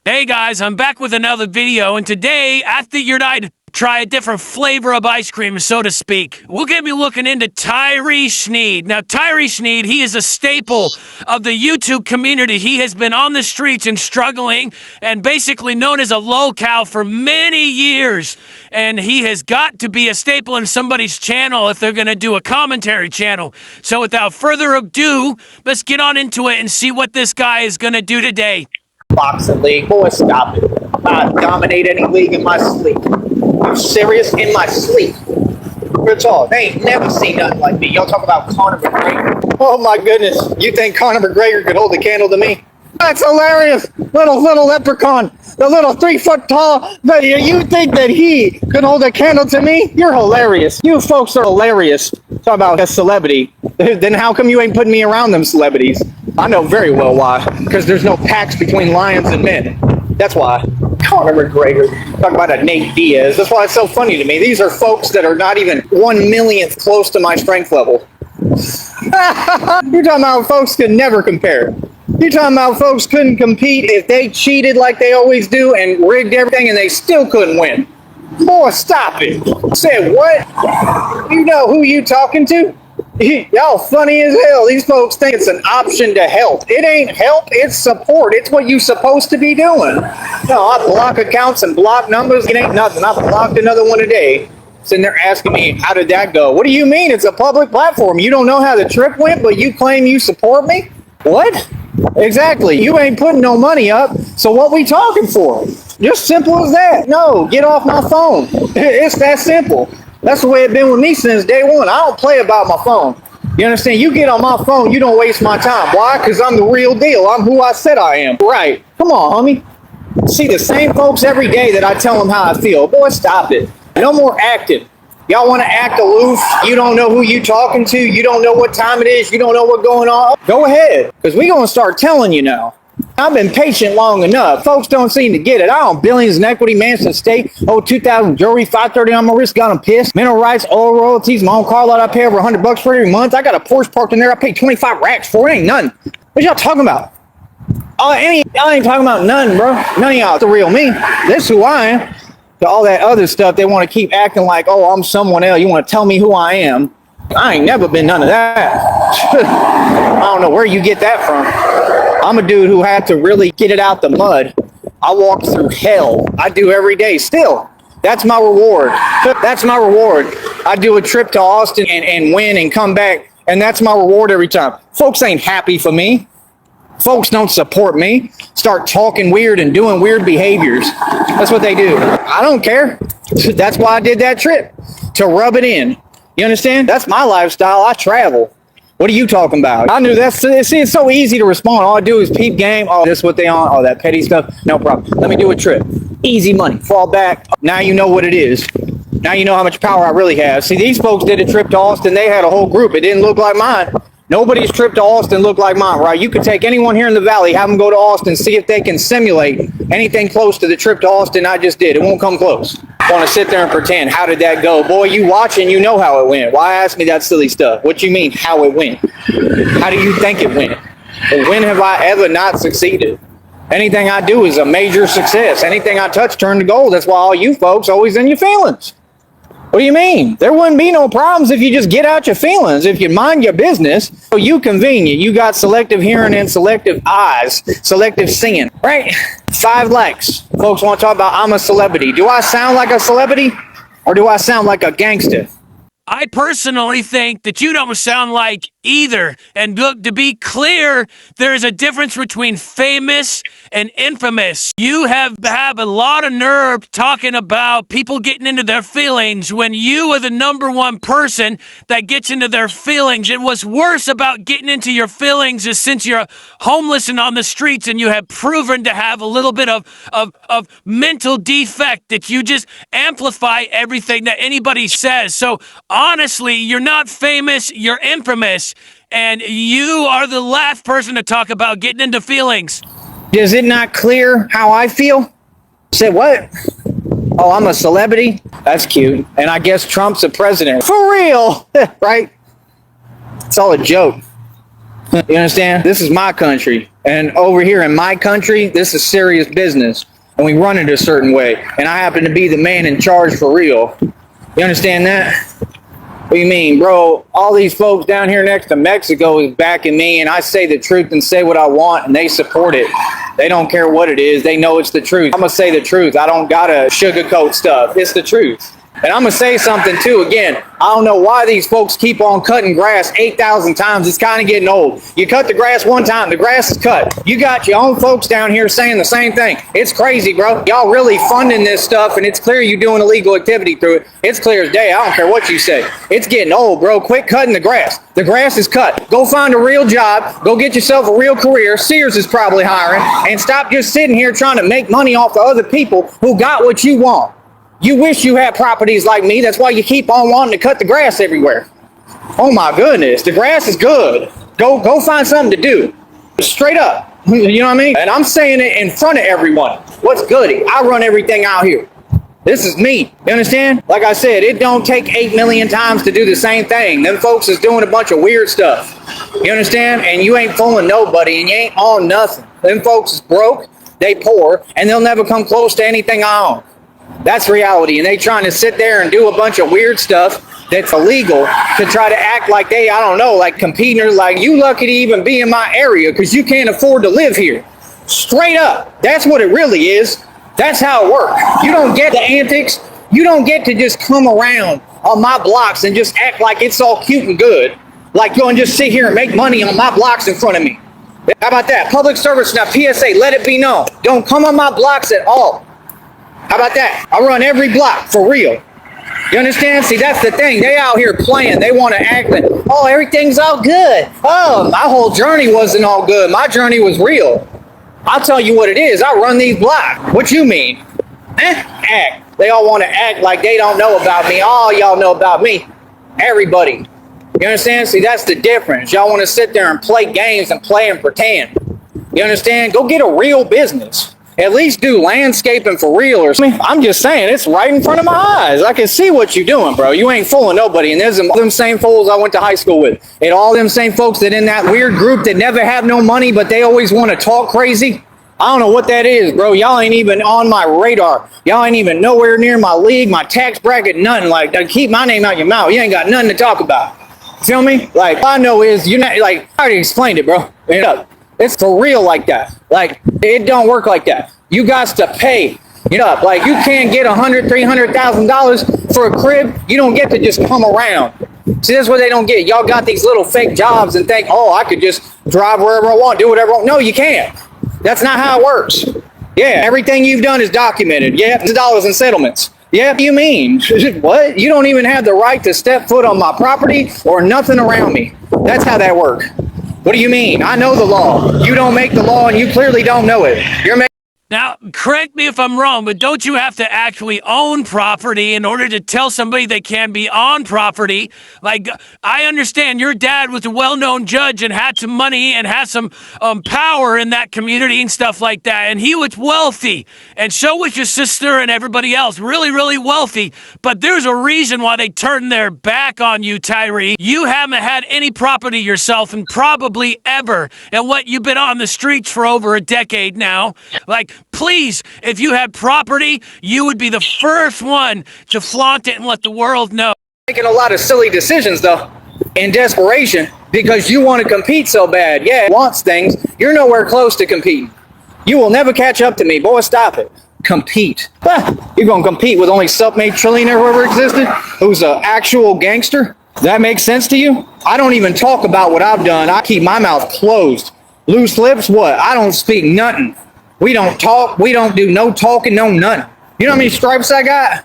Hey guys, I'm back with another video, and today I figured I'd try a different flavor of ice cream, so to speak. We're gonna be looking into Tyree Sneed. Now, Tyree Sneed, he is a staple of the YouTube community. He has been on the streets and struggling, and basically known as a locale for many years. And he has got to be a staple in somebody's channel if they're gonna do a commentary channel. So without further ado, let's get on into it and see what this guy is gonna do today. Boxing league. Boy, stop it. I dominate any league in my sleep. I'm serious, in my sleep. Real talk. They ain't never seen nothing like me. Y'all talk about Conor McGregor. Oh my goodness. You think Conor McGregor could hold a candle to me? That's hilarious. Little leprechaun. The little 3 foot tall. You think that he could hold a candle to me? You're hilarious. You folks are hilarious. Talk about a celebrity. Then how come you ain't putting me around them celebrities? I know very well why. Because there's no pacts between lions and men. That's why. Conor McGregor. Talk about a Nate Diaz. That's why it's so funny to me. These are folks that are not even 1/1,000,000th close to my strength level. You're talking about folks could never compare. You're talking about folks couldn't compete if they cheated like they always do and rigged everything and they still couldn't win. Boy, stop it. Said what? You know who you talking to? Y'all funny as hell. These folks think it's an option to help. It ain't help, it's support. It's what you supposed to be doing. No, I block accounts and block numbers. It ain't nothing. I blocked another one today. Sitting there asking me, how did that go? What do you mean? It's a public platform. You don't know how the trip went, but you claim you support me? What? Exactly. You ain't putting no money up, so what we talking for? Just simple as that. No, get off my phone. It's that simple. That's the way it's been with me since day one. I don't play about my phone. You understand? You get on my phone, you don't waste my time. Why? Because I'm the real deal. I'm who I said I am. Right. Come on, homie. See the same folks every day that I tell them how I feel. Boy, stop it. No more acting. Y'all want to act aloof? You don't know who you talking to. You don't know what time it is. You don't know what's going on. Go ahead, because we're going to start telling you now. I've been patient long enough. Folks don't seem to get it. I own billions in equity, Mansion State, 2,000 jewelry, 530 on my wrist, got them pissed. Mineral rights, oil royalties, my own car lot I pay over $100 for every month. I got a Porsche parked in there. I pay 25 racks for it. Ain't none. What y'all talking about? Y'all ain't talking about none, bro. None of y'all the real me. This is who I am. To all that other stuff, they want to keep acting like, oh, I'm someone else. You want to tell me who I am. I ain't never been none of that. I don't know where you get that from. I'm a dude who had to really get it out the mud. I walked through hell. I do every day still. That's my reward. That's my reward. I do a trip to Austin and win and come back, and that's my reward every time. Folks ain't happy for me. Folks don't support me. Start talking weird and doing weird behaviors. That's what they do. I don't care. That's why I did that trip, to rub it in. You understand? That's my lifestyle. I travel. What are you talking about? I knew that's, see, it's so easy to respond. All I do is peep game. Oh, this is what they on. Oh, that petty stuff. No problem. Let me do a trip. Easy money. Fall back. Now you know what it is. Now you know how much power I really have. See, these folks did a trip to Austin. They had a whole group. It didn't look like mine. Nobody's trip to Austin looked like mine, right? You could take anyone here in the valley, have them go to Austin, see if they can simulate anything close to the trip to Austin I just did. It won't come close. Want to sit there and pretend, how did that go? Boy, you watching, you know how it went. Why ask me that silly stuff? What you mean, how it went? How do you think it went? And when have I ever not succeeded? Anything I do is a major success. Anything I touch turn to gold. That's why all you folks always in your feelings. What do you mean? There wouldn't be no problems if you just get out your feelings. If you mind your business, so you convenient. You got selective hearing and selective eyes, selective seeing, right? 5 likes. Folks want to talk about I'm a celebrity. Do I sound like a celebrity or do I sound like a gangster? I personally think that you don't sound like either. And look, to be clear, there is a difference between famous and infamous. You have a lot of nerve talking about people getting into their feelings when you are the #1 person that gets into their feelings. And what's worse about getting into your feelings is since you're homeless and on the streets and you have proven to have a little bit of mental defect that you just amplify everything that anybody says. So honestly, you're not famous, you're infamous, and you are the last person to talk about getting into feelings. Is it not clear how I feel? Say what? Oh, I'm a celebrity? That's cute. And I guess Trump's a president. For real, right? It's all a joke. You understand? This is my country. And over here in my country, this is serious business. And we run it a certain way. And I happen to be the man in charge for real. You understand that? What do you mean, bro? All these folks down here next to Mexico is backing me, and I say the truth and say what I want, and they support it. They don't care what it is. They know it's the truth. I'm going to say the truth. I don't got to sugarcoat stuff. It's the truth. And I'm going to say something, too. Again, I don't know why these folks keep on cutting grass 8,000 times. It's kind of getting old. You cut the grass one time, the grass is cut. You got your own folks down here saying the same thing. It's crazy, bro. Y'all really funding this stuff, and it's clear you're doing illegal activity through it. It's clear as day. I don't care what you say. It's getting old, bro. Quit cutting the grass. The grass is cut. Go find a real job. Go get yourself a real career. Sears is probably hiring. And stop just sitting here trying to make money off of other people who got what you want. You wish you had properties like me. That's why you keep on wanting to cut the grass everywhere. Oh my goodness, the grass is good. Go find something to do. Straight up. You know what I mean? And I'm saying it in front of everyone. What's goody? I run everything out here. This is me. You understand? Like I said, it don't take 8 million times to do the same thing. Them folks is doing a bunch of weird stuff. You understand? And you ain't fooling nobody, and you ain't on nothing. Them folks is broke, they poor, and they'll never come close to anything I own. That's reality. And they trying to sit there and do a bunch of weird stuff that's illegal to try to act like they, I don't know, like competing, or like you lucky to even be in my area because you can't afford to live here. Straight up. That's what it really is. That's how it works. You don't get the antics. You don't get to just come around on my blocks and just act like it's all cute and good. Like go and just sit here and make money on my blocks in front of me. How about that? Public service now, PSA, let it be known. Don't come on my blocks at all. How about that? I run every block for real. You understand? See, that's the thing. They out here playing. They want to act like, oh, everything's all good. Oh, my whole journey wasn't all good. My journey was real. I'll tell you what it is. I run these blocks. What you mean? Act. They all want to act like they don't know about me. All y'all know about me. Everybody. You understand? See, that's the difference. Y'all want to sit there and play games and play and pretend. You understand? Go get a real business. At least do landscaping for real or something. I'm just saying, it's right in front of my eyes. I can see what you're doing, bro. You ain't fooling nobody. And there's them same fools I went to high school with. And all them same folks that in that weird group that never have no money, but they always want to talk crazy. I don't know what that is, bro. Y'all ain't even on my radar. Y'all ain't even nowhere near my league, my tax bracket, nothing. Like, keep my name out your mouth. You ain't got nothing to talk about. Feel me? Like, all I know is you're not, like, I already explained it, bro. It's for real like that. Like, it don't work like that. You got to pay. You know, like you can't get $100,000, $300,000 for a crib. You don't get to just come around. See, that's what they don't get. Y'all got these little fake jobs and think, oh, I could just drive wherever I want, do whatever I want. No, you can't. That's not how it works. Yeah, everything you've done is documented. Yeah, it's dollars and settlements. Yeah, what do you mean? What? You don't even have the right to step foot on my property or nothing around me. That's how that works. What do you mean? I know the law. You don't make the law, and you clearly don't know it. You're making. Now, correct me if I'm wrong, but don't you have to actually own property in order to tell somebody they can be on property? Like, I understand your dad was a well-known judge and had some money and had some power in that community and stuff like that, and he was wealthy, and so was your sister and everybody else, really, really wealthy, but there's a reason why they turned their back on you, Tyree. You haven't had any property yourself, and probably ever, and what, you've been on the streets for over a decade now. Like, please, if you had property, you would be the first one to flaunt it and let the world know. Making a lot of silly decisions, though, in desperation, because you want to compete so bad. Yeah, wants things. You're nowhere close to competing. You will never catch up to me. Boy, stop it. Compete. You're going to compete with only self-made trillionaire who ever existed, who's an actual gangster? That makes sense to you? I don't even talk about what I've done. I keep my mouth closed. Loose lips? What? I don't speak nothing. We don't talk. We don't do no talking, no nothing. You know how many stripes I got?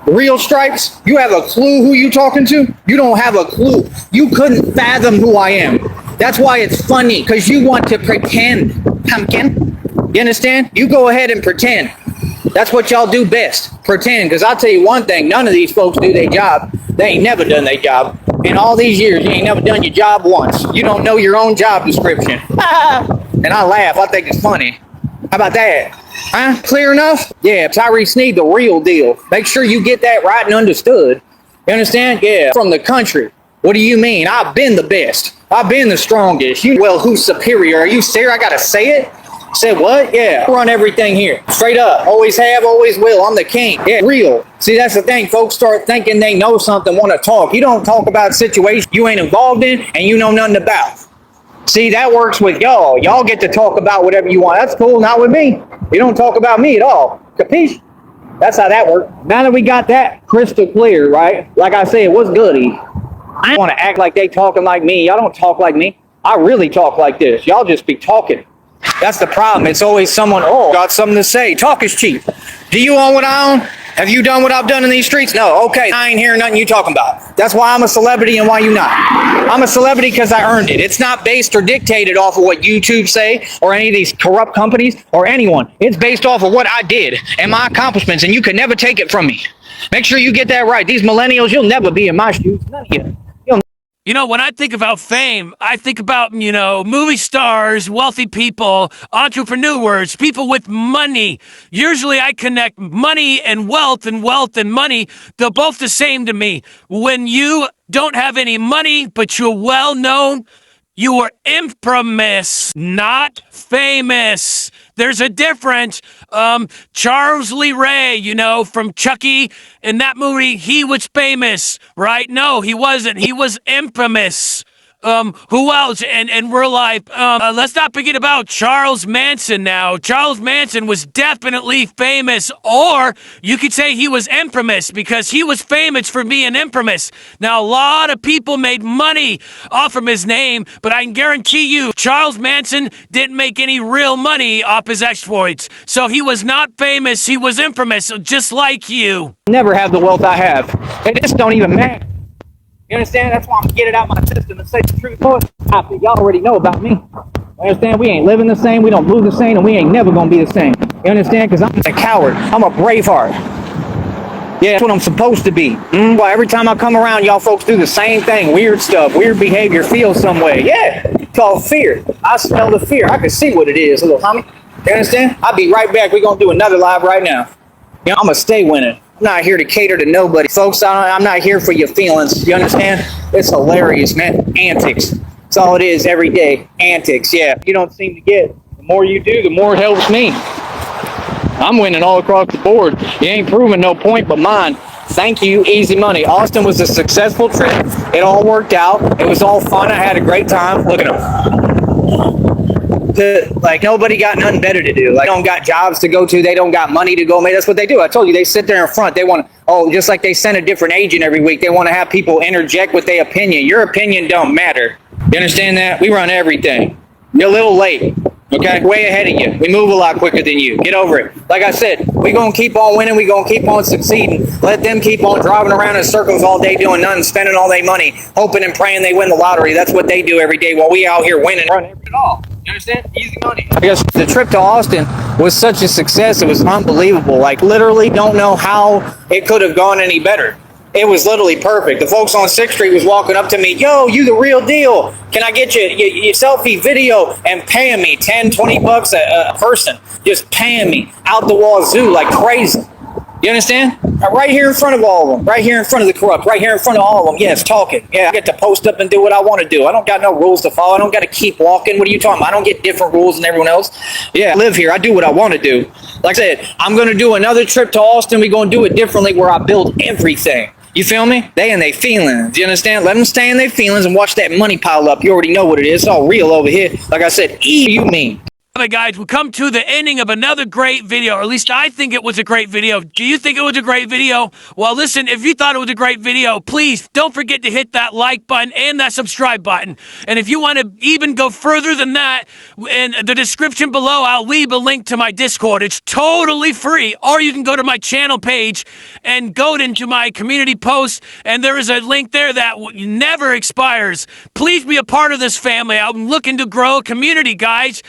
Real stripes? You have a clue who you talking to? You don't have a clue. You couldn't fathom who I am. That's why it's funny, because you want to pretend. Pumpkin? You understand? You go ahead and pretend. That's what y'all do best. Pretend. Because I'll tell you one thing. None of these folks do their job. They ain't never done their job. In all these years, you ain't never done your job once. You don't know your own job description. And I laugh. I think it's funny. How about that? Huh? Clear enough? Yeah, Tyree Sneed, the real deal. Make sure you get that right and understood. You understand? Yeah, from the country. What do you mean? I've been the best. I've been the strongest. Well, who's superior? Are you serious? I gotta say it? Said what? Yeah, I run everything here. Straight up. Always have, always will. I'm the king. Yeah, real. See, that's the thing. Folks start thinking they know something, want to talk. You don't talk about situations you ain't involved in and you know nothing about. See, that works with y'all. Y'all get to talk about whatever you want. That's cool. Not with me. You don't talk about me at all. Capiche? That's how that works. Now that we got that crystal clear, right? Like I said, what's goody? I don't want to act like they talking like me. Y'all don't talk like me. I really talk like this. Y'all just be talking. That's the problem. It's always someone, oh, got something to say. Talk is cheap. Do you own what I own? Have you done what I've done in these streets? No. Okay. I ain't hearing nothing you talking about. That's why I'm a celebrity and why you not. I'm a celebrity because I earned it. It's not based or dictated off of what YouTube say or any of these corrupt companies or anyone. It's based off of what I did and my accomplishments, and you can never take it from me. Make sure you get that right. These millennials, you'll never be in my shoes. None of you. You know, when I think about fame, I think about, movie stars, wealthy people, entrepreneurs, people with money. Usually I connect money and wealth and money. They're both the same to me. When you don't have any money, but you're well known, you are infamous, not famous. There's a difference. Charles Lee Ray, from Chucky, in that movie, he was famous, right? No, he wasn't. He was infamous. Who else? And we're like, let's not forget about Charles Manson now. Charles Manson was definitely famous, or you could say he was infamous because he was famous for being infamous. Now, a lot of people made money off of his name, but I can guarantee you, Charles Manson didn't make any real money off his exploits. So he was not famous, he was infamous, just like you. Never have the wealth I have. It just don't even matter. You understand? That's why I'm getting it out my system and say the truth. Y'all already know about me. You understand? We ain't living the same, we don't move the same, and we ain't never gonna be the same. You understand? Because I'm a coward. I'm a braveheart. Yeah, that's what I'm supposed to be. Well, every time I come around, y'all folks do the same thing. Weird stuff, weird behavior, feel some way. Yeah, it's called fear. I smell the fear. I can see what it is, little homie. You understand? I'll be right back. We're gonna do another live right now. I'm gonna stay winning. I'm not here to cater to nobody. Folks, I'm not here for your feelings. You understand? It's hilarious, man. Antics. That's all it is every day. Antics, yeah. You don't seem to get. The more you do, the more it helps me. I'm winning all across the board. You ain't proving no point but mine. Thank you, easy money. Austin was a successful trip. It all worked out. It was all fun. I had a great time. Look at them. Like, nobody got nothing better to do. Like, they don't got jobs to go to. They don't got money to go make. That's what they do. I told you, they sit there in front. They want to, just like they send a different agent every week. They want to have people interject with their opinion. Your opinion don't matter. You understand that? We run everything. You're a little late. Okay? Way ahead of you. We move a lot quicker than you. Get over it. Like I said, we're going to keep on winning. We're going to keep on succeeding. Let them keep on driving around in circles all day doing nothing, spending all their money, hoping and praying they win the lottery. That's what they do every day while we out here winning. Run it all. You understand? Easy money. I guess the trip to Austin was such a success. It was unbelievable. Like, literally don't know how it could have gone any better. It was literally perfect. The folks on 6th Street was walking up to me, yo, you the real deal. Can I get your selfie video? And paying me 10, 20 bucks a person. Just paying me out the wazoo like crazy. You understand? Right here in front of all of them. Right here in front of the corrupt. Right here in front of all of them. Yes, talking. Yeah, I get to post up and do what I want to do. I don't got no rules to follow. I don't got to keep walking. What are you talking about? I don't get different rules than everyone else. Yeah, I live here. I do what I want to do. Like I said, I'm going to do another trip to Austin. We're going to do it differently where I build everything. You feel me? They in their feelings. You understand? Let them stay in their feelings and watch that money pile up. You already know what it is. It's all real over here. Like I said, you mean. All right, guys, we come to the ending of another great video, or at least I think it was a great video. Do you think it was a great video? Well, listen, if you thought it was a great video, please don't forget to hit that like button and that subscribe button. And if you want to even go further than that, in the description below, I'll leave a link to my Discord. It's totally free. Or you can go to my channel page and go into my community post, and there is a link there that never expires. Please be a part of this family. I'm looking to grow a community, guys.